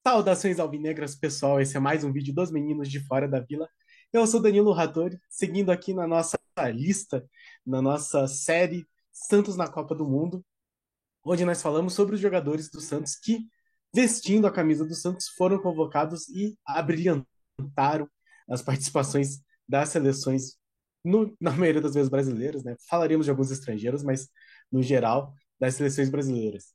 Saudações alvinegras, pessoal. Esse é mais um vídeo dos meninos de fora da vila. Eu sou Danilo Rattori, seguindo aqui na nossa lista, na nossa série Santos na Copa do Mundo, onde nós falamos sobre os jogadores do Santos que, vestindo a camisa do Santos, foram convocados e abrilhantaram as participações das seleções, na maioria das vezes brasileiras, né? Falaríamos de alguns estrangeiros, mas no geral, das seleções brasileiras.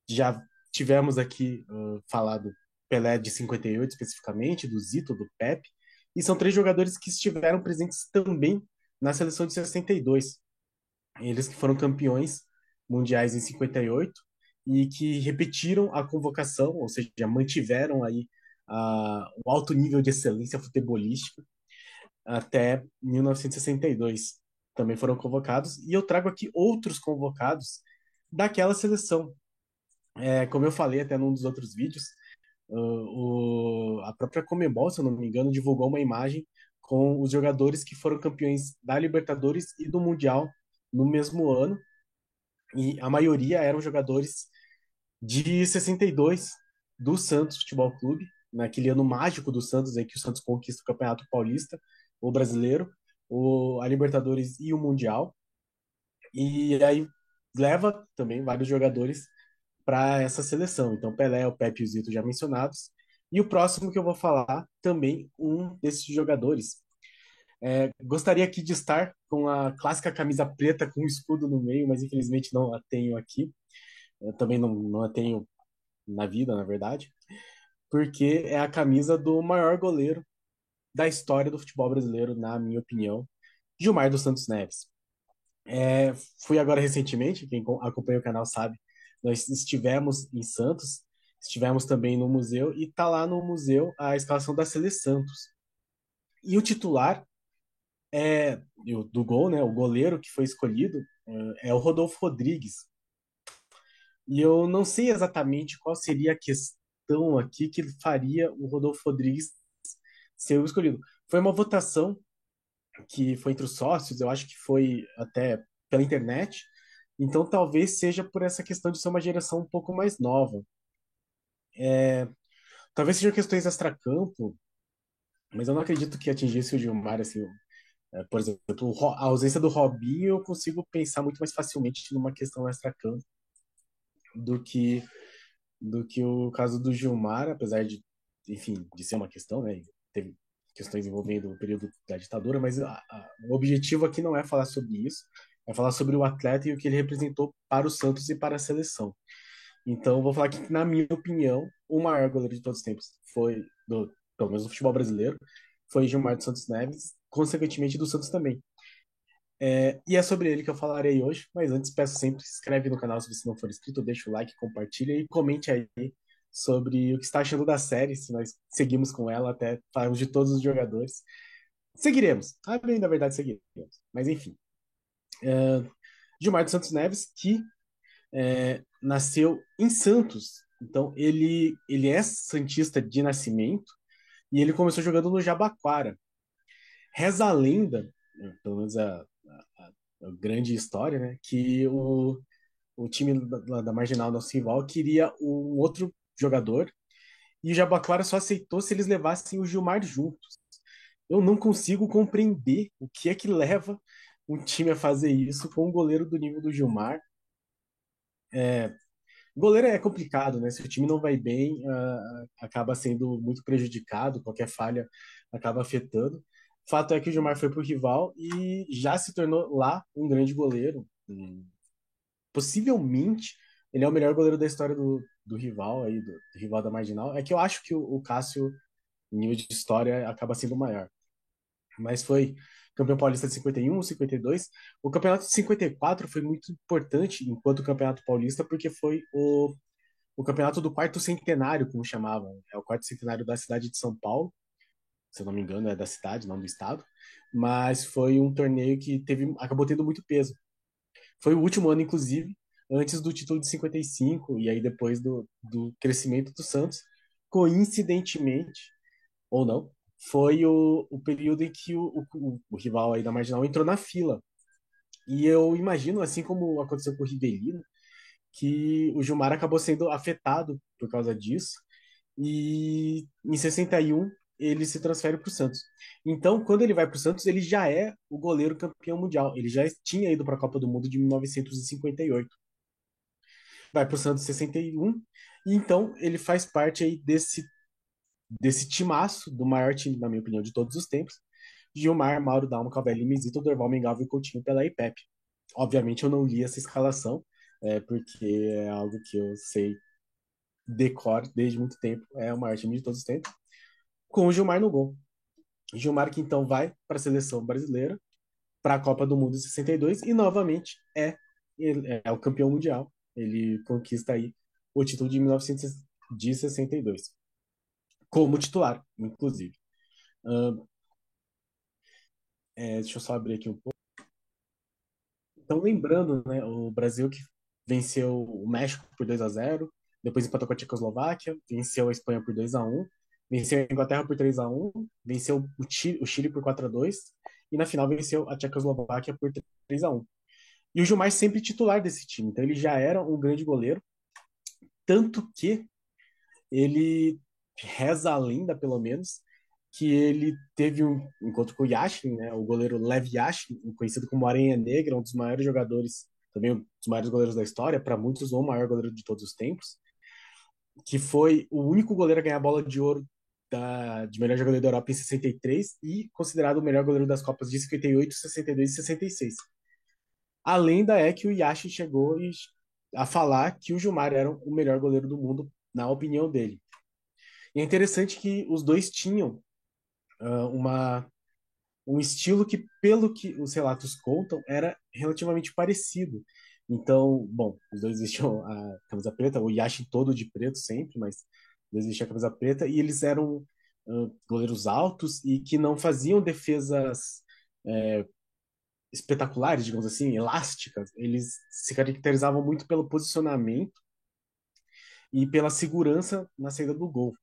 Já tivemos aqui falado Pelé de 58 especificamente, do Zito, do Pepe, e são três jogadores que estiveram presentes também na seleção de 62. Eles que foram campeões mundiais em 58 e que repetiram a convocação, ou seja, mantiveram aí o alto nível de excelência futebolística até 1962. Também foram convocados, e eu trago aqui outros convocados daquela seleção. Como eu falei até num dos outros vídeos, a própria Conmebol, se eu não me engano, divulgou uma imagem com os jogadores que foram campeões da Libertadores e do Mundial no mesmo ano, e a maioria eram jogadores de 62 do Santos Futebol Clube, naquele ano mágico do Santos, aí que o Santos conquista o Campeonato Paulista, o Brasileiro, a Libertadores e o Mundial, e aí leva também vários jogadores para essa seleção. Então, Pelé, o Pepe e o Zito já mencionados. E o próximo que eu vou falar, também um desses jogadores. Gostaria aqui de estar com a clássica camisa preta com um escudo no meio, mas infelizmente não a tenho aqui. Eu também não a tenho na vida, na verdade, porque é a camisa do maior goleiro da história do futebol brasileiro, na minha opinião, Gilmar dos Santos Neves. Fui agora recentemente, quem acompanha o canal sabe, nós estivemos em Santos, estivemos também no museu, e tá lá no museu a escalação da Sele Santos. E o titular do gol, né, o goleiro que foi escolhido, é o Rodolfo Rodrigues. E eu não sei exatamente qual seria a questão aqui que faria o Rodolfo Rodrigues ser o escolhido. Foi uma votação que foi entre os sócios, eu acho que foi até pela internet, então talvez seja por essa questão de ser uma geração um pouco mais nova. Talvez sejam questões extracampo, mas eu não acredito que atingisse o Gilmar, assim, por exemplo, a ausência do Robinho, eu consigo pensar muito mais facilmente numa questão extracampo do que do que o caso do Gilmar, apesar de, enfim, de ser uma questão, né? Teve questões envolvendo o período da ditadura, mas o objetivo aqui não é falar sobre isso, é falar sobre o atleta e o que ele representou para o Santos e para a seleção. Então, vou falar que, na minha opinião, o maior goleiro de todos os tempos foi, pelo menos do futebol brasileiro, foi Gilmar dos Santos Neves, consequentemente do Santos também. E é sobre ele que eu falarei hoje, mas antes peço sempre, se inscreve no canal se você não for inscrito, deixa o like, compartilha e comente aí sobre o que está achando da série, se nós seguimos com ela até falarmos de todos os jogadores. Seguiremos, bem, na verdade seguiremos, mas enfim. Gilmar dos Santos Neves, que nasceu em Santos, então ele é santista de nascimento e ele começou jogando no Jabaquara. Reza a lenda, pelo menos a grande história, né, que o time da Marginal, nosso rival, queria um outro jogador e o Jabaquara só aceitou se eles levassem o Gilmar juntos. Eu não consigo compreender o que é que leva um time a fazer isso com um goleiro do nível do Gilmar. Goleiro é complicado, né? Se o time não vai bem, acaba sendo muito prejudicado, qualquer falha acaba afetando. Fato é que o Gilmar foi para o rival e já se tornou lá um grande goleiro. Possivelmente ele é o melhor goleiro da história do rival aí, do rival da Marginal. É que eu acho que o Cássio, em nível de história, acaba sendo maior. Mas foi campeão paulista de 51, 52. O campeonato de 54 foi muito importante enquanto campeonato paulista, porque foi o campeonato do quarto centenário, como chamavam. É o quarto centenário da cidade de São Paulo, se eu não me engano, é da cidade, não do estado. Mas foi um torneio que acabou tendo muito peso. Foi o último ano, inclusive, antes do título de 55, e aí depois do crescimento do Santos. Coincidentemente, ou não, foi o período em que o rival aí da Marginal entrou na fila. E eu imagino, assim como aconteceu com o Rivelino, que o Gilmar acabou sendo afetado por causa disso. E em 61 ele se transfere para o Santos. Então, quando ele vai para o Santos, ele já é o goleiro campeão mundial. Ele já tinha ido para a Copa do Mundo de 1958. Vai para o Santos em 61. E então ele faz parte aí desse timaço, do maior time, na minha opinião, de todos os tempos. Gilmar, Mauro, Dalmo, Calvelli, Mizito, Dorval, Mengalvio, Coutinho, Pelé e Pepe. Obviamente eu não li essa escalação, porque é algo que eu sei decor desde muito tempo, é o maior time de todos os tempos, com o Gilmar no gol. Gilmar que então vai para a seleção brasileira, para a Copa do Mundo em 62 e novamente é o campeão mundial. Ele conquista aí o título de 1962, como titular, inclusive. Uh, deixa eu só abrir aqui um pouco. Então, lembrando, né, o Brasil que venceu o México por 2-0, depois empatou com a Tchecoslováquia, venceu a Espanha por 2-1, venceu a Inglaterra por 3-1, venceu o Chile por 4-2 e na final venceu a Tchecoslováquia por 3-1. E o Gilmar sempre titular desse time, então ele já era um grande goleiro, tanto que ele reza a lenda, pelo menos, que ele teve um encontro com o Yashin, né, o goleiro Lev Yashin, conhecido como Aranha Negra, um dos maiores jogadores, também um dos maiores goleiros da história, para muitos o maior goleiro de todos os tempos, que foi o único goleiro a ganhar a bola de ouro de melhor jogador da Europa em 63 e considerado o melhor goleiro das Copas de 58, 62 e 66. A lenda é que o Yashin chegou a falar que o Gilmar era o melhor goleiro do mundo, na opinião dele. E é interessante que os dois tinham uma um estilo que, pelo que os relatos contam, era relativamente parecido. Então, bom, os dois vestiam a camisa preta, o Yashin todo de preto sempre, mas os dois vestiam a camisa preta, e eles eram goleiros altos e que não faziam defesas espetaculares, digamos assim, elásticas. Eles se caracterizavam muito pelo posicionamento e pela segurança na saída do gol.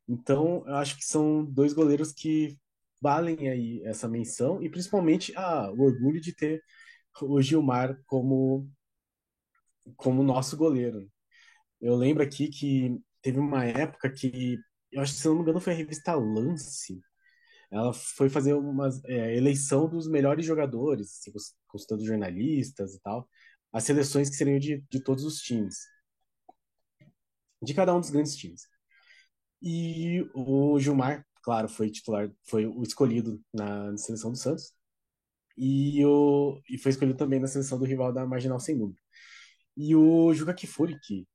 Então, eu acho que são dois goleiros que valem aí essa menção e principalmente o orgulho de ter o Gilmar como nosso goleiro. Eu lembro aqui que teve uma época que, eu acho que se não me engano foi a revista Lance, ela foi fazer uma eleição dos melhores jogadores, assim, consultando jornalistas e tal, as seleções que seriam de todos os times, de cada um dos grandes times. E o Gilmar, claro, foi titular, foi o escolhido na seleção do Santos. E foi escolhido também na seleção do rival da Marginal Sem Número. E o Juca Kfouri, que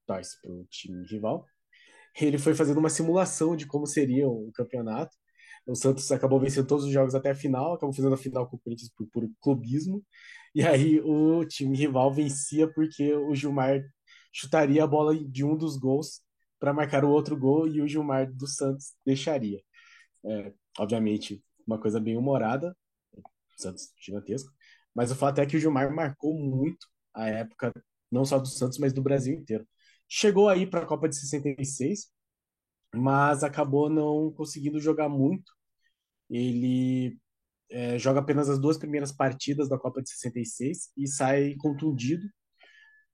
torce para o time rival, ele foi fazendo uma simulação de como seria o campeonato. O Santos acabou vencendo todos os jogos até a final, acabou fazendo a final com o Corinthians por clubismo. E aí o time rival vencia porque o Gilmar chutaria a bola de um dos gols para marcar o outro gol e o Gilmar do Santos deixaria. Obviamente, uma coisa bem humorada, Santos gigantesco, mas o fato é que o Gilmar marcou muito a época, não só do Santos, mas do Brasil inteiro. Chegou aí para a Copa de 66, mas acabou não conseguindo jogar muito. Ele joga apenas as duas primeiras partidas da Copa de 66 e sai contundido,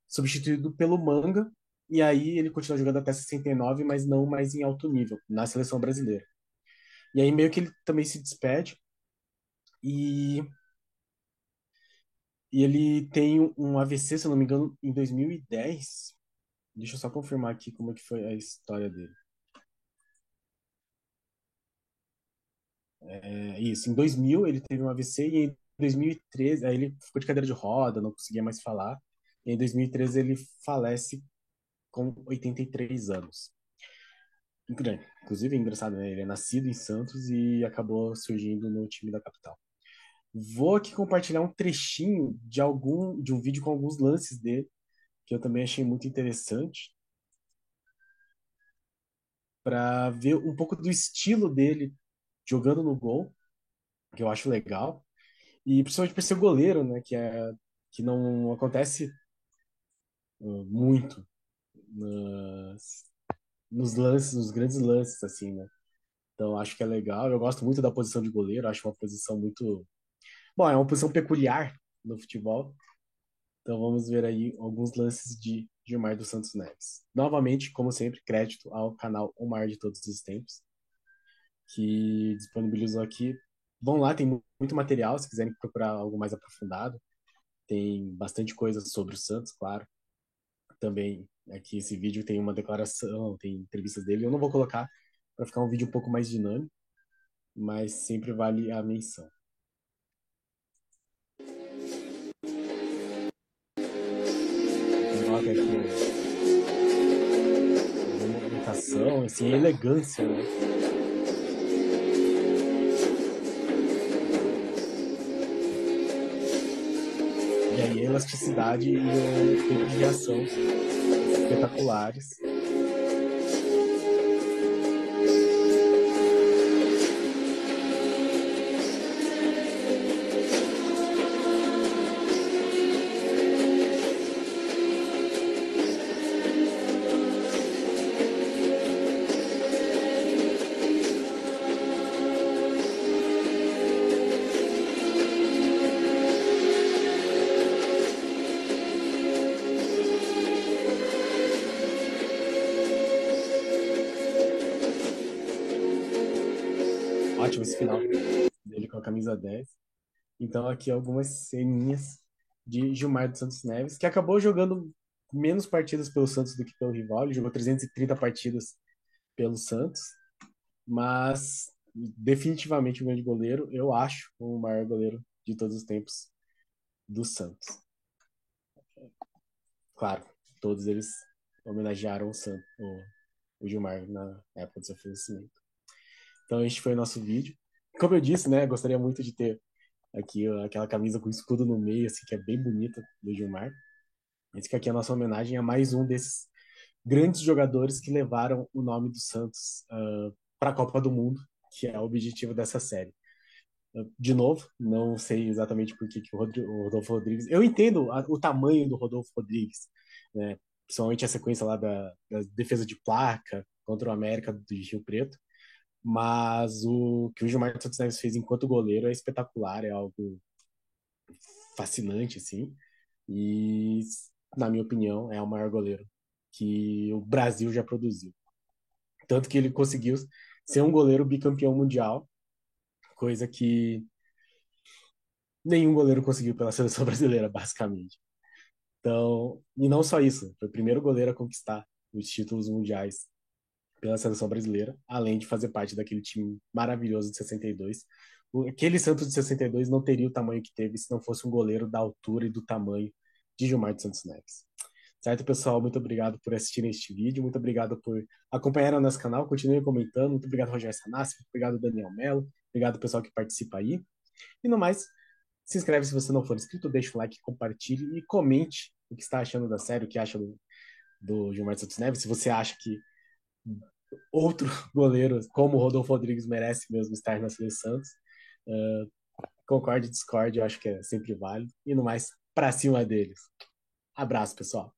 substituído pelo Manga. E aí ele continua jogando até 69, mas não mais em alto nível, na seleção brasileira. E aí meio que ele também se despede e, e ele tem um AVC, se eu não me engano, em 2010. Deixa eu só confirmar aqui como é que foi a história dele. Isso, em 2000 ele teve um AVC e em 2013 aí ele ficou de cadeira de roda, não conseguia mais falar. E em 2013 ele falece com 83 anos. Inclusive, é engraçado, né? Ele é nascido em Santos e acabou surgindo no time da capital. Vou aqui compartilhar um trechinho de um vídeo com alguns lances dele, que eu também achei muito interessante, para ver um pouco do estilo dele jogando no gol, que eu acho legal. E principalmente para ser goleiro, né? Que não acontece muito nos lances, nos grandes lances, assim, né? Então acho que é legal. Eu gosto muito da posição de goleiro, acho uma posição muito. Bom, é uma posição peculiar no futebol. Então vamos ver aí alguns lances de Gilmar dos Santos Neves. Novamente, como sempre, crédito ao canal O Mar de Todos os Tempos, que disponibilizou aqui. Vão lá, tem muito material, se quiserem procurar algo mais aprofundado. Tem bastante coisa sobre o Santos, claro. Também aqui esse vídeo tem uma declaração, tem entrevistas dele. Eu não vou colocar para ficar um vídeo um pouco mais dinâmico, mas sempre vale a menção. Nota aqui a movimentação, assim, a elegância, né? E aí a elasticidade e o tempo de reação espetaculares. Ótimo esse final dele com a camisa 10. Então aqui algumas ceninhas de Gilmar dos Santos Neves, que acabou jogando menos partidas pelo Santos do que pelo rival. Ele jogou 330 partidas pelo Santos, mas definitivamente um grande goleiro. Eu acho o maior goleiro de todos os tempos do Santos. Claro, todos eles homenagearam o Gilmar na época do seu falecimento. Então este foi o nosso vídeo. Como eu disse, né, gostaria muito de ter aqui aquela camisa com escudo no meio, assim, que é bem bonita do Gilmar. Esse aqui é a nossa homenagem a mais um desses grandes jogadores que levaram o nome do Santos para a Copa do Mundo, que é o objetivo dessa série. De novo, não sei exatamente por que o Rodolfo Rodrigues. Eu entendo o tamanho do Rodolfo Rodrigues, né? Principalmente a sequência lá da defesa de placa contra o América do Rio Preto. Mas o que o Gilmar Santos Neves fez enquanto goleiro é espetacular, é algo fascinante, assim. E, na minha opinião, é o maior goleiro que o Brasil já produziu. Tanto que ele conseguiu ser um goleiro bicampeão mundial, coisa que nenhum goleiro conseguiu pela seleção brasileira, basicamente. Então, e não só isso, foi o primeiro goleiro a conquistar os títulos mundiais pela seleção brasileira, além de fazer parte daquele time maravilhoso de 62. Aquele Santos de 62 não teria o tamanho que teve se não fosse um goleiro da altura e do tamanho de Gilmar de Santos Neves. Certo, pessoal? Muito obrigado por assistirem este vídeo, muito obrigado por acompanhar o nosso canal, continuem comentando, muito obrigado, Rogério Sanassi, muito obrigado, Daniel Mello, obrigado, pessoal que participa aí. E no mais, se inscreve se você não for inscrito, deixa o like, compartilhe e comente o que está achando da série, o que acha do Gilmar Santos Neves, se você acha que outro goleiro como o Rodolfo Rodrigues merece mesmo estar na seleção Santos. Concorde, discorde, eu acho que é sempre válido. E no mais, pra cima deles. Abraço, pessoal.